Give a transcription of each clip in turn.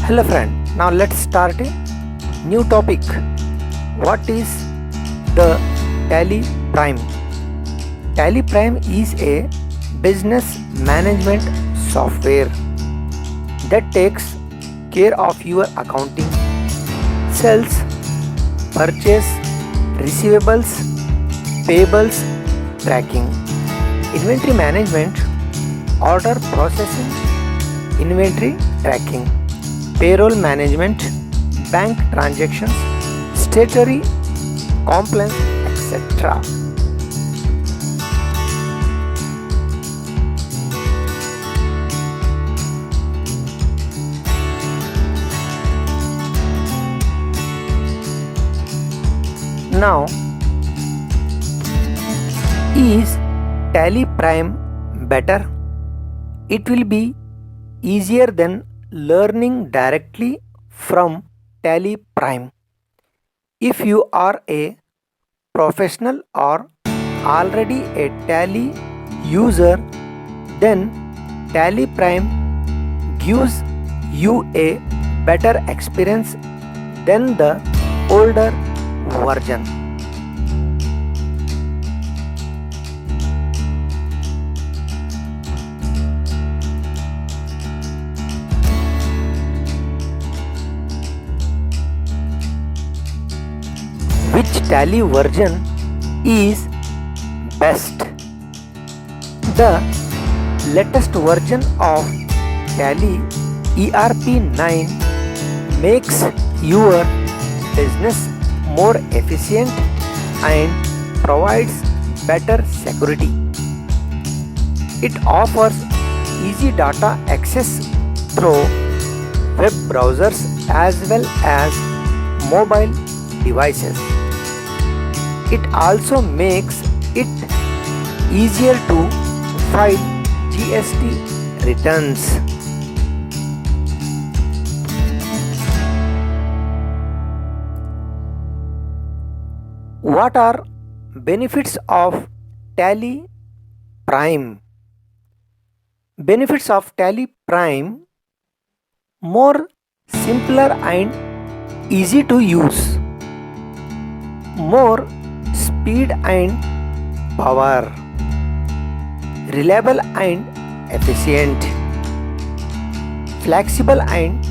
Hello friend, now let's start a new topic. What is the Tally Prime? Tally Prime is a business management software that takes care of your accounting, sales, purchase, receivables, payables, tracking, inventory management, order processing, inventory tracking, payroll management, bank transactions, statutory compliance, etc. Now, is Tally Prime better? It will be easier than learning directly from Tally Prime. If you are a professional or already a Tally user, then Tally Prime gives you a better experience than the older version. Which Tally version is best? The latest version of Tally ERP 9 makes your business more efficient and provides better security. It offers easy data access through web browsers as well as mobile devices. It also makes it easier to file GST returns. What are benefits of Tally Prime? Benefits of Tally Prime: more simpler and easy to use, more speed and power, reliable and efficient, flexible and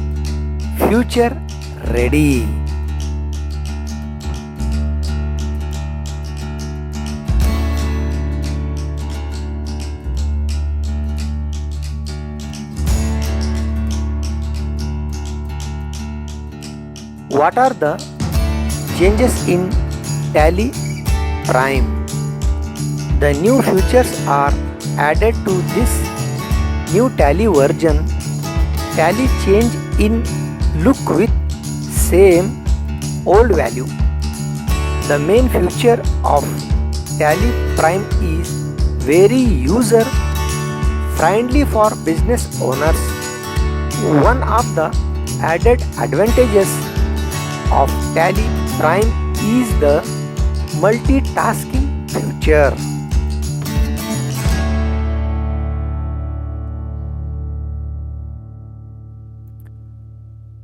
future ready. What are the changes in Tally Prime? The new features are added to this new Tally version. Tally change in look with same old value. The main feature of Tally Prime is very user friendly for business owners. One of the added advantages of Tally Prime is the multitasking feature.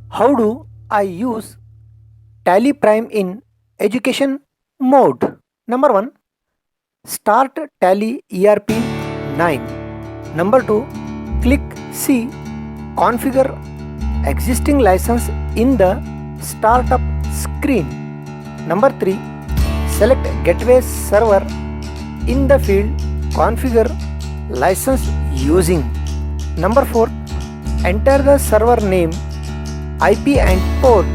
How do I use Tally Prime in education mode? Number 1, start Tally ERP 9. Number 2, click See Configure existing license in the startup screen. Number 3, select gateway server in the field configure license using. Number 4, enter the server name, IP and port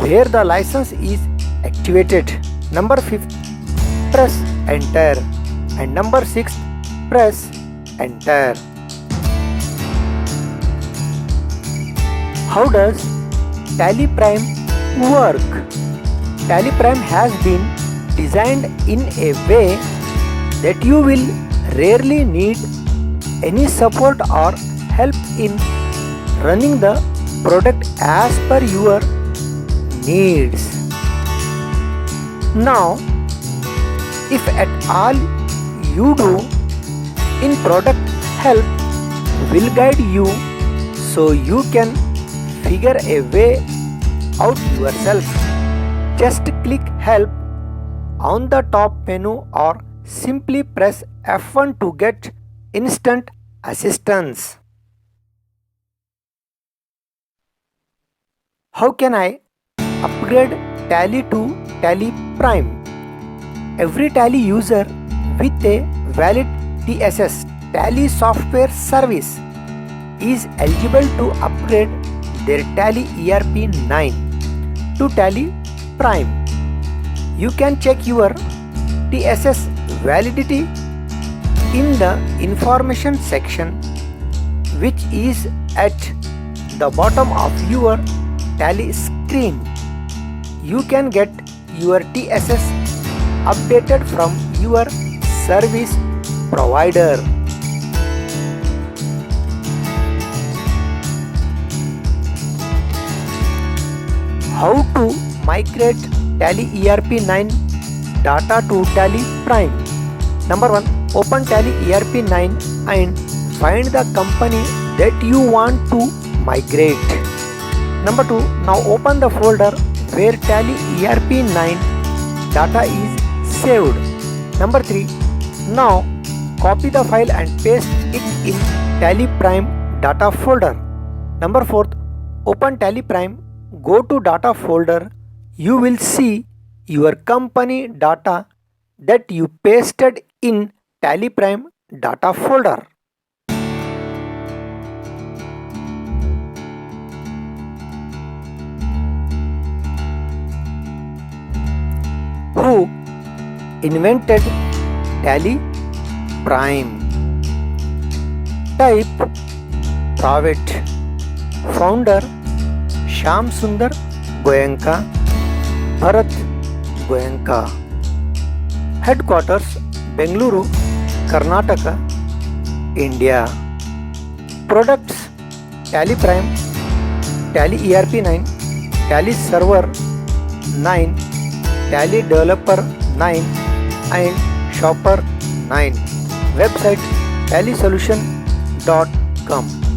where the license is activated. Number 5, press enter, and number 6, press enter. How does Tally Prime work? Tally Prime has been designed in a way that you will rarely need any support or help in running the product as per your needs. Now, if at all you do in product help will guide you so you can figure a way out yourself. Just click help on the top menu or simply press F1 to get instant assistance. How can I upgrade Tally to Tally Prime? Every Tally user with a valid TSS Tally software service is eligible to upgrade their Tally ERP 9 to Tally Prime. You can check your TSS validity in the information section, which is at the bottom of your Tally screen. You can get your TSS updated from your service provider. How to migrate Tally ERP 9 data to Tally Prime? Number 1. Open Tally ERP 9 and find the company that you want to migrate. Number 2. Now open the folder where Tally ERP 9 data is saved. Number 3. Now copy the file and paste it in Tally Prime data folder. Number 4. Open Tally Prime, go to data folder. You will see your company data that you pasted in Tally Prime data folder. Who invented Tally Prime? Type Private. Founder Shyam Sundar Goenka, Bharat Goenka. Headquarters Bengaluru, Karnataka, India. Products Tally Prime, Tally ERP 9, Tally Server 9, Tally Developer 9 and Shopper 9. Website tallysolution.com.